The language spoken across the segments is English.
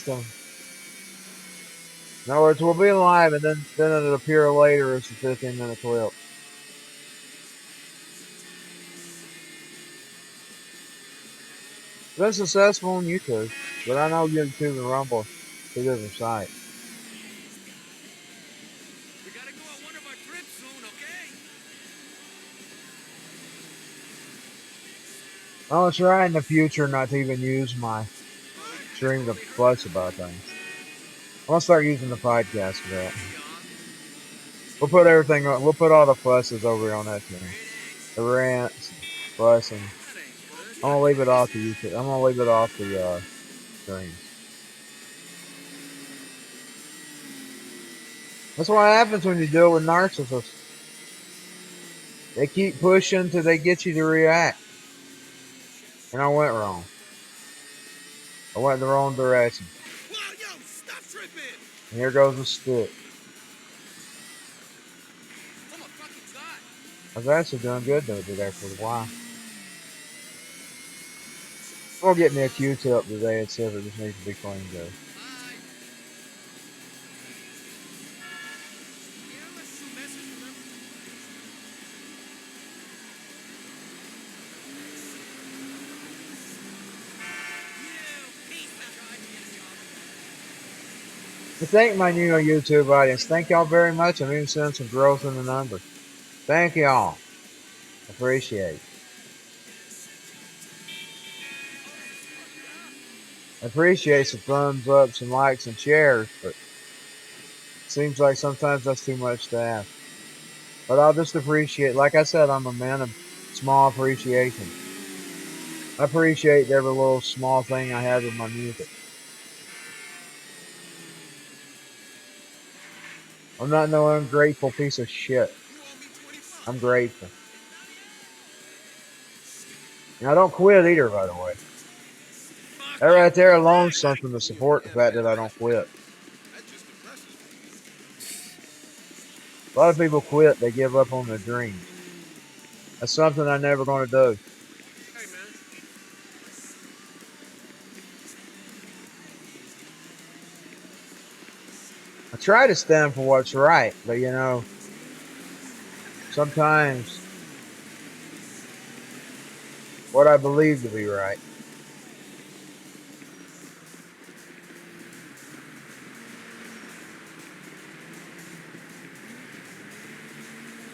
them. In other words, we'll be live, and then it'll appear later as a 15-minute clip. It's been successful on YouTube, but I know YouTube and Rumble are two different sites. We gotta go on one of our trips soon, okay? I'll try in the future not to even use my stream to fuss about things. I'm gonna start using the podcast for that. We'll put everything on. We'll put all the fusses over on that channel. The rants, fussing. I'm gonna leave it off the YouTube. I'm gonna leave it off the streams. That's what happens when you deal with narcissists. They keep pushing till they get you to react. And I went wrong. I went the wrong direction. Whoa, yo, stop tripping! And here goes the stick. Oh my fucking god! I was actually doing good though today for a while. I'm gonna get me a Q-tip today and see if it just needs to be cleaned though. To thank my new YouTube audience, thank y'all very much. I'm even seeing some growth in the numbers. Thank y'all. Appreciate it. I appreciate some thumbs up, some likes, and shares, but it seems like sometimes that's too much to ask. But I'll just appreciate, like I said, I'm a man of small appreciation. I appreciate every little small thing I have with my music. I'm not no ungrateful piece of shit. I'm grateful. And I don't quit either, by the way. That right there alone is something to support the fact that I don't quit. A lot of people quit, they give up on their dreams. That's something I'm never going to do. I try to stand for what's right, but you know, sometimes what I believe to be right.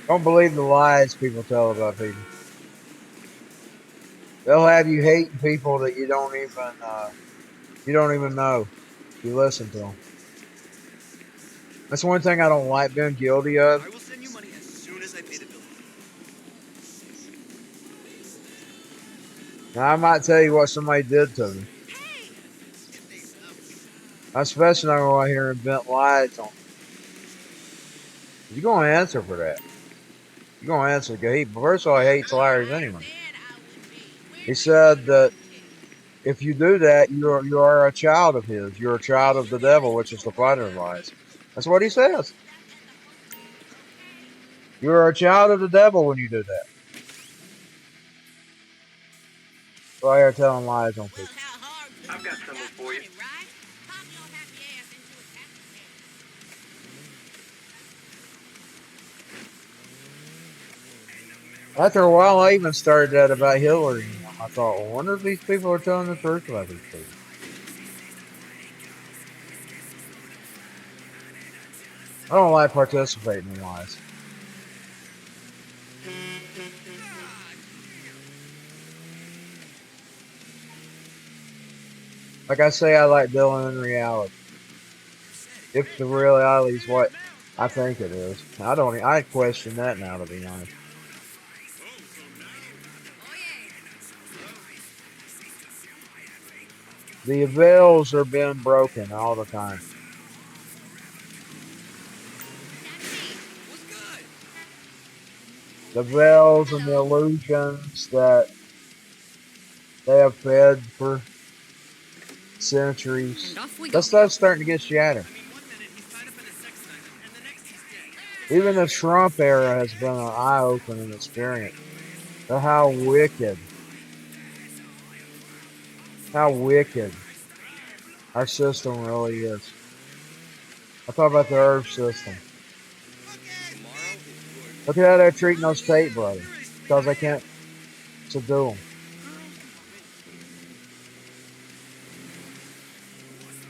Don't believe the lies people tell about people. They'll have you hating people that you don't even know. You listen to them. That's one thing I don't like being guilty of. I will send you money as soon as I pay the bill. Now I might tell you what somebody did to me. I especially don't want to hear and vent lies on. You're gonna answer for that. You're gonna answer. First of all, he hates liars anyway. He said that if you do that, you are a child of his. You're a child of the devil, which is the father of lies. That's what he says. You're a child of the devil when you do that. So I hear telling lies on people. I've got something for you. After a while, I even started that about Hillary. I thought, well, I wonder if these people are telling the truth about these people. I don't like participating in lies. Like I say, I like dealing in reality. If the reality is what I think it is. I question that now, to be honest. The veils are being broken all the time. The veils and the illusions that they have fed for centuries. That stuff's starting to get shattered. Even the Trump era has been an eye-opening experience. Of how wicked Our system really is. I thought about the Earth system. Look at how they're treating those Tate brothers. Because they can't subdue them.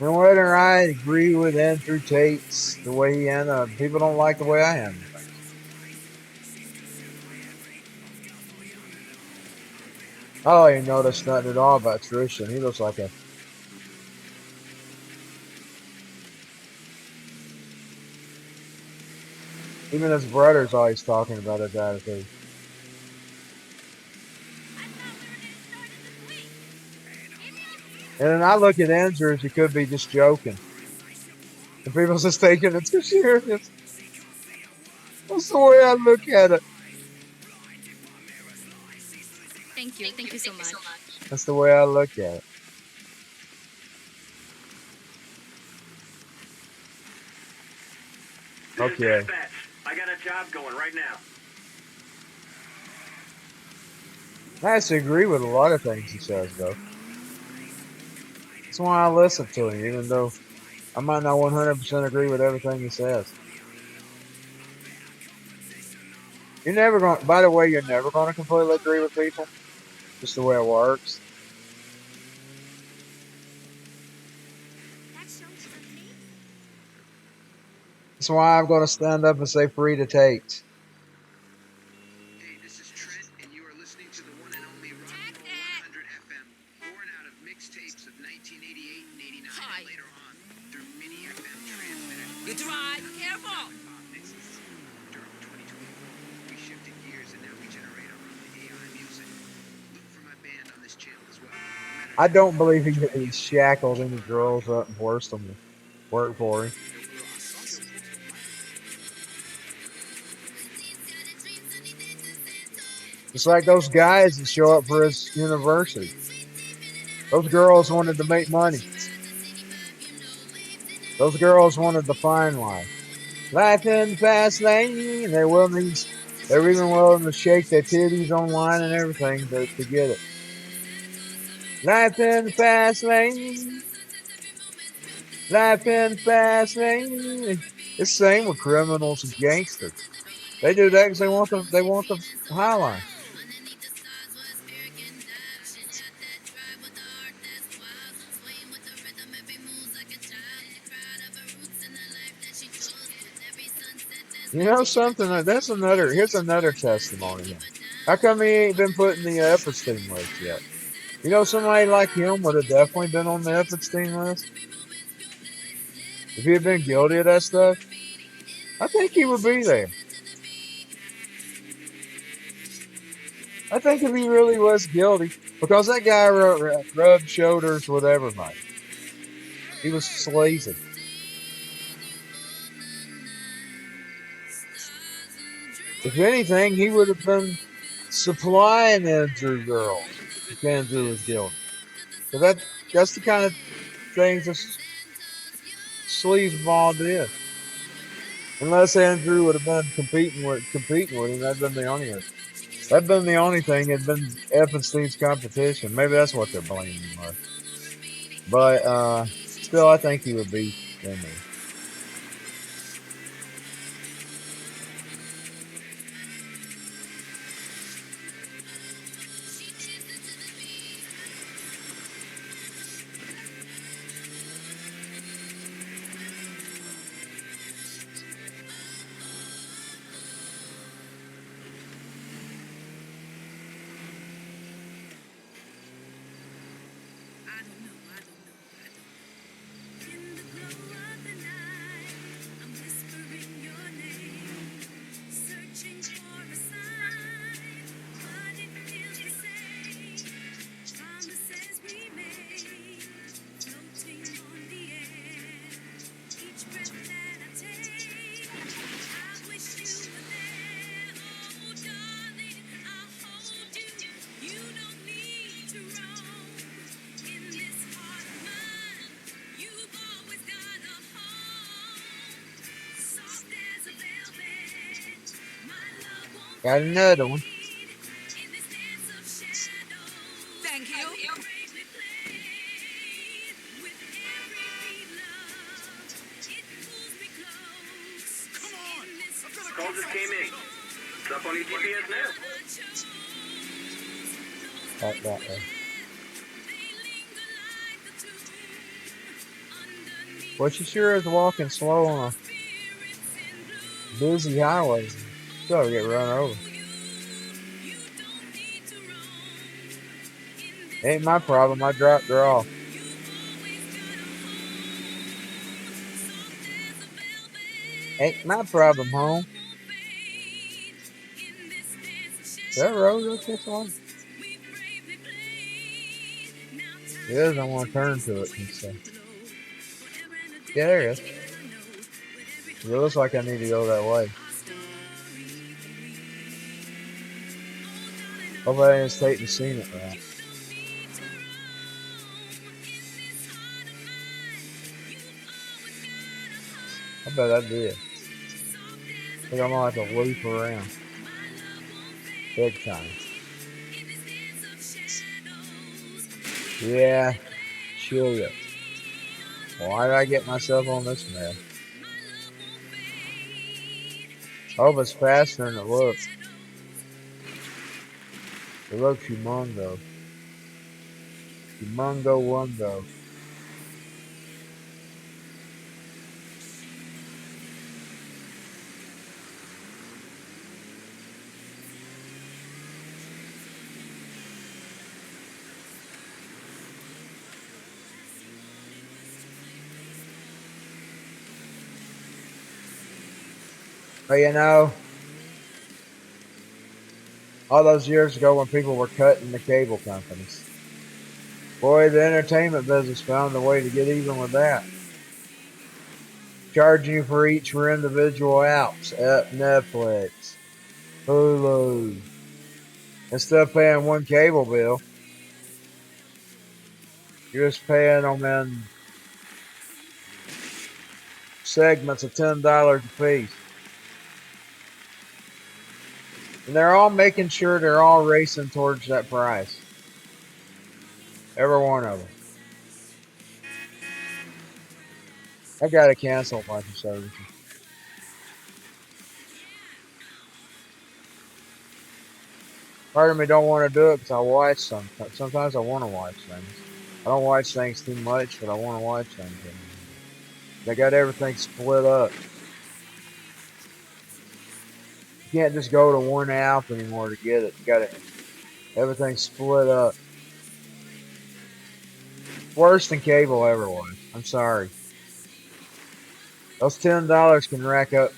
And whether I agree with Andrew Tate's the way he handled, people don't like the way I handle things. I don't even notice nothing at all about Tristan. He looks like a... Even his brother's always talking about his attitude. And then I look at Andrews, he could be just joking. And people just taking it too serious. That's the way I look at it. Thank you. Thank you so much. That's the way I look at it. Okay. I got a job going right now. I actually agree with a lot of things he says, though. That's why I listen to him, even though I might not 100% agree with everything he says. You're never going to, by the way, you're never going to completely agree with people. Just the way it works. That's why I'm going to stand up and say free to take. Hey, this is Trent, and you are listening to the one and only Rock and Roll 100 FM, born out of mixtapes of 1988 and 89 and later on through mini FM transmitters. You drive. Careful. During 2024, we shifted gears and now we generate our own AI music. Look for my band on this channel as well. I don't believe he shackled any girls up and forced them to work for him. It's like those guys that show up for his university. Those girls wanted to make money. Those girls wanted the fine life. Life in the fast lane. They're even willing to shake their titties online and everything to get it. Life in the fast lane. Life in the fast lane. It's the same with criminals and gangsters. They do that because they want the high line. You know something? Here's another testimony. How come he ain't been put in the Epstein list yet? You know, somebody like him would have definitely been on the Epstein list. If he had been guilty of that stuff, I think he would be there. I think if he really was guilty, because that guy rubbed shoulders with everybody. He was sleazy. If anything, he would have been supplying Andrew girls if Andrew was guilty. So that's the kind of things that sleazeball did. Unless Andrew would have been competing with him, that'd been the only thing. It'd been Epstein's competition. Maybe that's what they're blaming him on. But still, I think he would be in there. Got another one. Thank you. Call just came in. It's up on your GPS now. That way. Well, she sure is walking slow on a busy highway. She'll get run over. Ain't my problem. I dropped her off. Ain't my problem, home. Is that road up this way? It is. I want to turn to it and stuff. Yeah, there it is. It looks like I need to go that way. Hope I didn't take the scene it right. I bet I did. I think I'm gonna have to loop around. Big time. Yeah, sure. Why did I get myself on this mess? I hope it's faster than it looks. It looks humongo. Humongo wongo. But you know, all those years ago when people were cutting the cable companies, boy, the entertainment business found a way to get even with that. Charging you for each individual apps at Netflix, Hulu. Instead of paying one cable bill, you're just paying them in segments of $10 a piece. And they're all making sure they're all racing towards that price. Every one of them. I gotta cancel a bunch of services. Part of me don't want to do it because I watch some. Sometimes I want to watch things. I don't watch things too much, but I want to watch things. They got everything split up. You can't just go to one app anymore to get it. You got everything split up. Worse than cable ever was. I'm sorry. Those $10 can rack up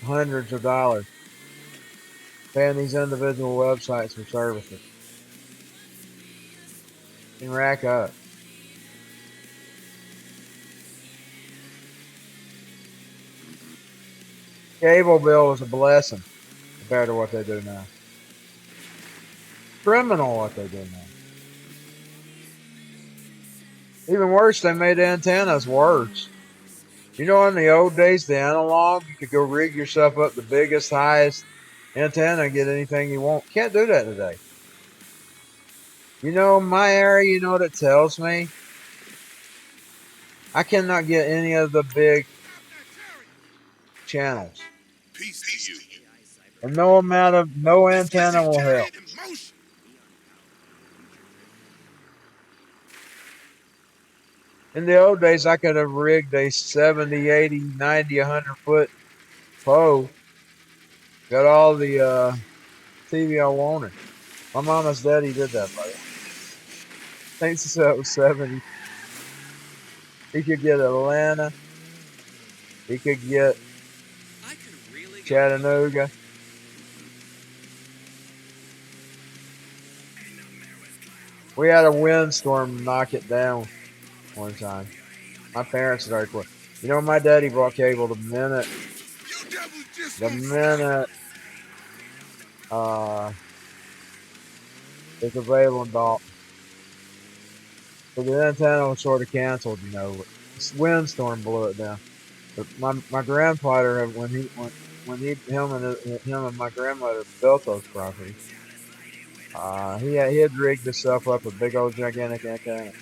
hundreds of dollars paying these individual websites for services. Can rack up. Cable bill was a blessing compared to what they do now. Criminal what they do now. Even worse, they made the antennas worse. You know, in the old days, the analog, you could go rig yourself up the biggest, highest antenna and get anything you want. Can't do that today. You know, my area, you know what it tells me? I cannot get any of the big channels. Peace to you. And no antenna will help. In the old days, I could have rigged a 70, 80, 90, 100 foot pole. Got all the TV I wanted. My mama's daddy did that, buddy. I think he said it was 70. He could get Atlanta. He could get Chattanooga. We had a windstorm knock it down one time. My parents had already quit. You know, my daddy bought cable the minute it's available in Dalton. So the antenna was sort of canceled, you know. This windstorm blew it down. But my grandfather, when him and my grandmother built those properties, he had rigged himself up a big old gigantic antenna.